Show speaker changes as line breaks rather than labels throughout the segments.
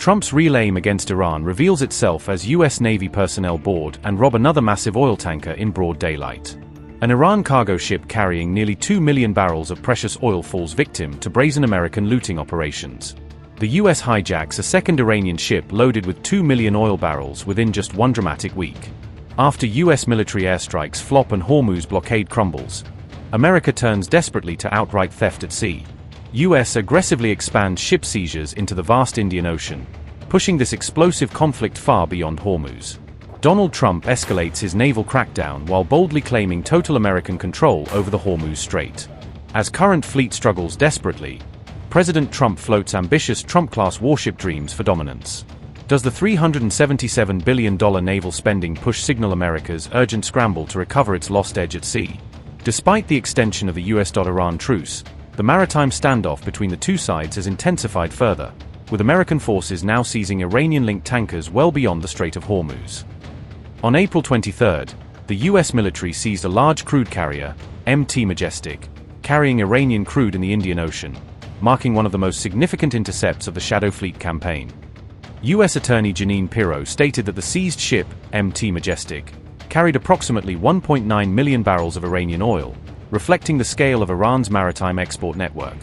Trump's real aim against Iran reveals itself as U.S. Navy personnel board and rob another massive oil tanker in broad daylight. An Iran cargo ship carrying nearly 2 million barrels of precious oil falls victim to brazen American looting operations. The U.S. hijacks a second Iranian ship loaded with 2 million oil barrels within just one dramatic week. After U.S. military airstrikes flop and Hormuz blockade crumbles, America turns desperately to outright theft at sea. U.S. aggressively expands ship seizures into the vast Indian Ocean, pushing this explosive conflict far beyond Hormuz. Donald Trump escalates his naval crackdown while boldly claiming total American control over the Hormuz Strait. As current fleet struggles desperately, President Trump floats ambitious Trump-class warship dreams for dominance. Does the $377 billion naval spending push signal America's urgent scramble to recover its lost edge at sea? Despite the extension of the U.S.-Iran truce, the maritime standoff between the two sides has intensified further, with American forces now seizing Iranian-linked tankers well beyond the Strait of Hormuz. On April 23, the U.S. military seized a large crude carrier, MT Majestic, carrying Iranian crude in the Indian Ocean, marking one of the most significant intercepts of the Shadow Fleet campaign. U.S. Attorney Jeanine Pirro stated that the seized ship, MT Majestic, carried approximately 1.9 million barrels of Iranian oil, reflecting the scale of Iran's maritime export network.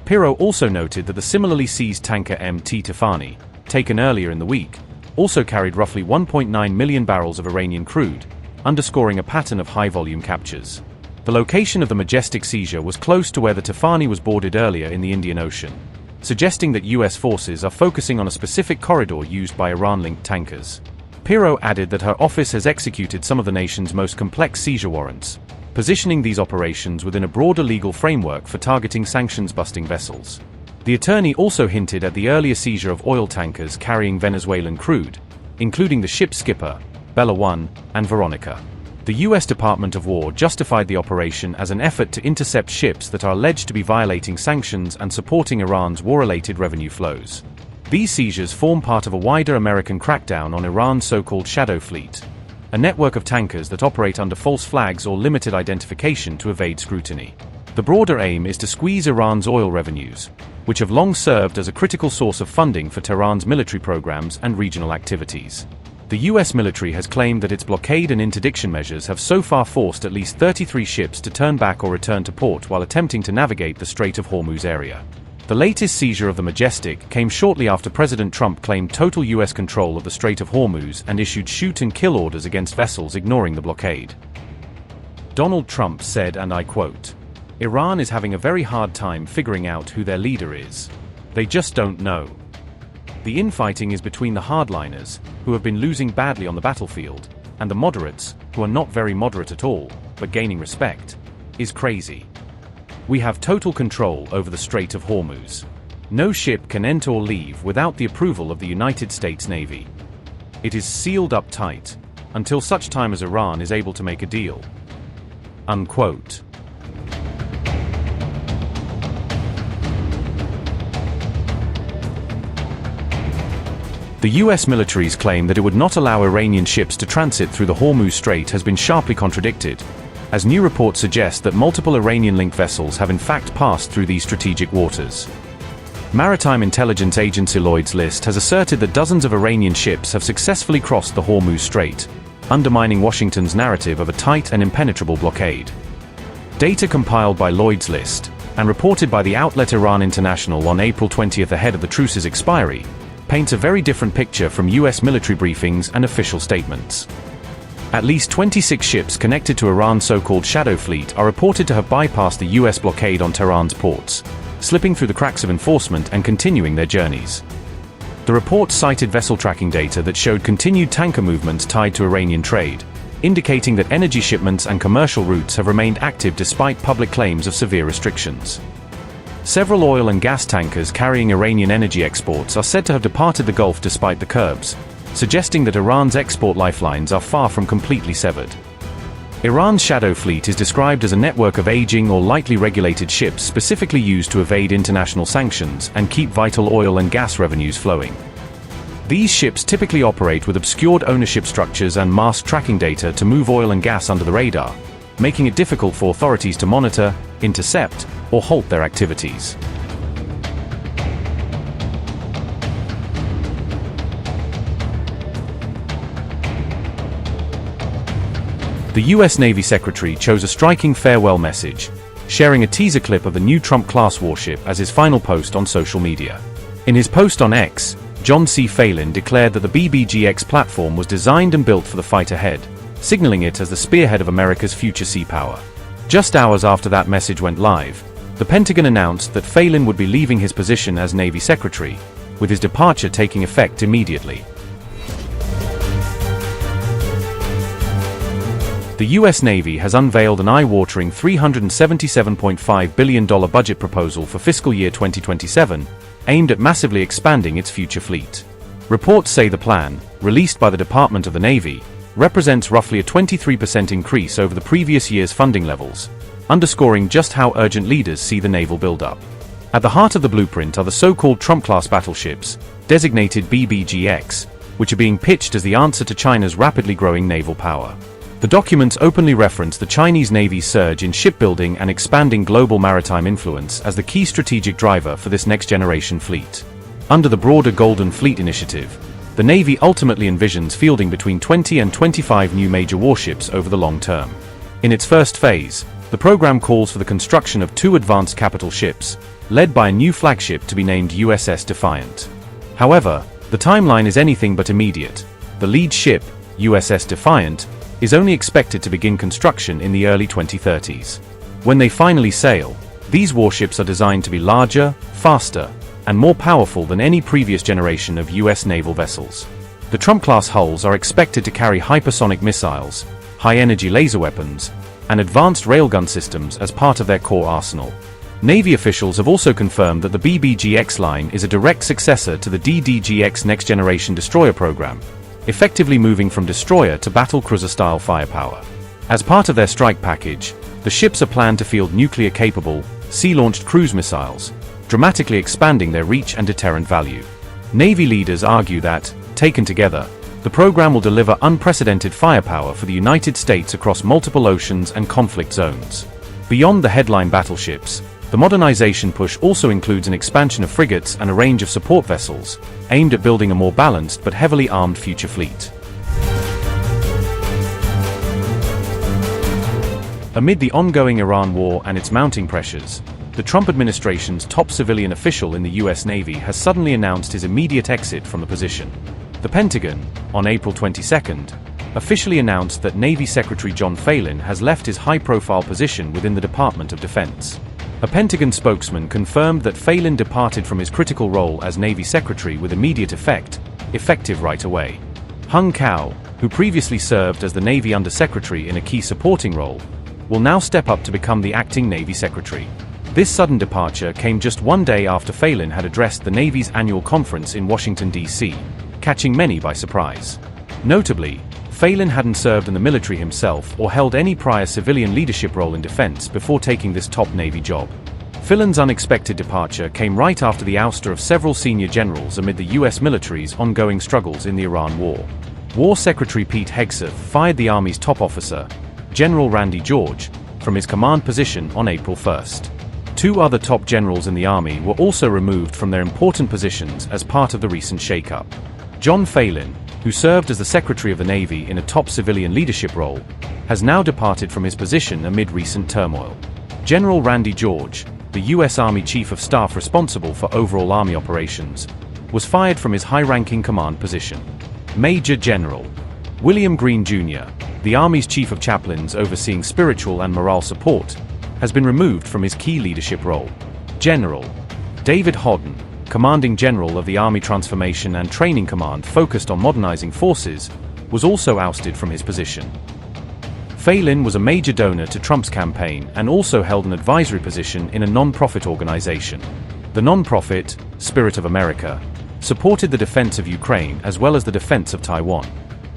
Pirro also noted that the similarly seized tanker MT Tifani, taken earlier in the week, also carried roughly 1.9 million barrels of Iranian crude, underscoring a pattern of high-volume captures. The location of the Majestic seizure was close to where the Tifani was boarded earlier in the Indian Ocean, suggesting that U.S. forces are focusing on a specific corridor used by Iran-linked tankers. Pirro added that her office has executed some of the nation's most complex seizure warrants, positioning these operations within a broader legal framework for targeting sanctions-busting vessels. The attorney also hinted at the earlier seizure of oil tankers carrying Venezuelan crude, including the ship's skipper, Bella 1, and Veronica. The U.S. Department of War justified the operation as an effort to intercept ships that are alleged to be violating sanctions and supporting Iran's war-related revenue flows. These seizures form part of a wider American crackdown on Iran's so-called Shadow Fleet, a network of tankers that operate under false flags or limited identification to evade scrutiny. The broader aim is to squeeze Iran's oil revenues, which have long served as a critical source of funding for Tehran's military programs and regional activities. The U.S. military has claimed that its blockade and interdiction measures have so far forced at least 33 ships to turn back or return to port while attempting to navigate the Strait of Hormuz area. The latest seizure of the Majestic came shortly after President Trump claimed total U.S. control of the Strait of Hormuz and issued shoot-and-kill orders against vessels ignoring the blockade. Donald Trump said, and I quote, "Iran is having a very hard time figuring out who their leader is. They just don't know. The infighting is between the hardliners, who have been losing badly on the battlefield, and the moderates, who are not very moderate at all, but gaining respect, is crazy. We have total control over the Strait of Hormuz. No ship can enter or leave without the approval of the United States Navy. It is sealed up tight, until such time as Iran is able to make a deal." Unquote. The U.S. military's claim that it would not allow Iranian ships to transit through the Hormuz Strait has been sharply contradicted, as new reports suggest that multiple Iranian-linked vessels have in fact passed through these strategic waters. Maritime intelligence agency Lloyd's List has asserted that dozens of Iranian ships have successfully crossed the Hormuz Strait, undermining Washington's narrative of a tight and impenetrable blockade. Data compiled by Lloyd's List, and reported by the outlet Iran International on April 20 ahead of the truce's expiry, paints a very different picture from U.S. military briefings and official statements. At least 26 ships connected to Iran's so-called Shadow Fleet are reported to have bypassed the U.S. blockade on Tehran's ports, slipping through the cracks of enforcement and continuing their journeys. The report cited vessel tracking data that showed continued tanker movements tied to Iranian trade, indicating that energy shipments and commercial routes have remained active despite public claims of severe restrictions. Several oil and gas tankers carrying Iranian energy exports are said to have departed the Gulf despite the curbs, suggesting that Iran's export lifelines are far from completely severed. Iran's Shadow Fleet is described as a network of aging or lightly regulated ships specifically used to evade international sanctions and keep vital oil and gas revenues flowing. These ships typically operate with obscured ownership structures and masked tracking data to move oil and gas under the radar, making it difficult for authorities to monitor, intercept, or halt their activities. The US Navy Secretary chose a striking farewell message, sharing a teaser clip of the new Trump-class warship as his final post on social media. In his post on X, John C. Phelan declared that the BBGX platform was designed and built for the fight ahead, signaling it as the spearhead of America's future sea power. Just hours after that message went live, the Pentagon announced that Phelan would be leaving his position as Navy Secretary, with his departure taking effect immediately. The US Navy has unveiled an eye-watering $377.5 billion budget proposal for fiscal year 2027, aimed at massively expanding its future fleet. Reports say the plan, released by the Department of the Navy, represents roughly a 23% increase over the previous year's funding levels, underscoring just how urgent leaders see the naval buildup. At the heart of the blueprint are the so-called Trump-class battleships, designated BBGX, which are being pitched as the answer to China's rapidly growing naval power. The documents openly reference the Chinese Navy's surge in shipbuilding and expanding global maritime influence as the key strategic driver for this next-generation fleet. Under the broader Golden Fleet initiative, the Navy ultimately envisions fielding between 20 and 25 new major warships over the long term. In its first phase, the program calls for the construction of 2 advanced capital ships, led by a new flagship to be named USS Defiant. However, the timeline is anything but immediate. The lead ship, USS Defiant, is only expected to begin construction in the early 2030s. When they finally sail, these warships are designed to be larger, faster, and more powerful than any previous generation of US naval vessels. The Trump-class hulls are expected to carry hypersonic missiles, high-energy laser weapons, and advanced railgun systems as part of their core arsenal. Navy officials have also confirmed that the BBGX line is a direct successor to the DDGX next-generation destroyer program, effectively moving from destroyer to battle cruiser-style firepower. As part of their strike package, the ships are planned to field nuclear-capable, sea-launched cruise missiles, dramatically expanding their reach and deterrent value. Navy leaders argue that, taken together, the program will deliver unprecedented firepower for the United States across multiple oceans and conflict zones. Beyond the headline battleships, the modernization push also includes an expansion of frigates and a range of support vessels, aimed at building a more balanced but heavily armed future fleet. Amid the ongoing Iran war and its mounting pressures, the Trump administration's top civilian official in the US Navy has suddenly announced his immediate exit from the position. The Pentagon, on April 22, officially announced that Navy Secretary John Phelan has left his high-profile position within the Department of Defense. A Pentagon spokesman confirmed that Phelan departed from his critical role as Navy Secretary with immediate effect, effective right away. Hung Cao, who previously served as the Navy Undersecretary in a key supporting role, will now step up to become the acting Navy Secretary. This sudden departure came just one day after Phelan had addressed the Navy's annual conference in Washington, D.C., catching many by surprise. Notably, Phelan hadn't served in the military himself or held any prior civilian leadership role in defense before taking this top Navy job. Phelan's unexpected departure came right after the ouster of several senior generals amid the US military's ongoing struggles in the Iran war. War Secretary Pete Hegseth fired the Army's top officer, General Randy George, from his command position on April 1. 2 other top generals in the Army were also removed from their important positions as part of the recent shakeup. John Phelan, who served as the Secretary of the Navy in a top civilian leadership role, has now departed from his position amid recent turmoil. General Randy George, the U.S. Army Chief of Staff responsible for overall Army operations, was fired from his high-ranking command position. Major General William Green Jr., the Army's Chief of Chaplains overseeing spiritual and morale support, has been removed from his key leadership role. General David Hodden, Commanding General of the Army Transformation and Training Command focused on modernizing forces, was also ousted from his position. Phelan was a major donor to Trump's campaign and also held an advisory position in a non-profit organization. The non-profit, Spirit of America, supported the defense of Ukraine as well as the defense of Taiwan.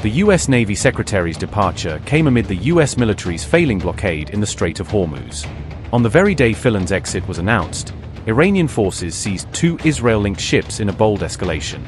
The U.S. Navy Secretary's departure came amid the U.S. military's failing blockade in the Strait of Hormuz. On the very day Phelan's exit was announced, Iranian forces seized 2 Israel-linked ships in a bold escalation.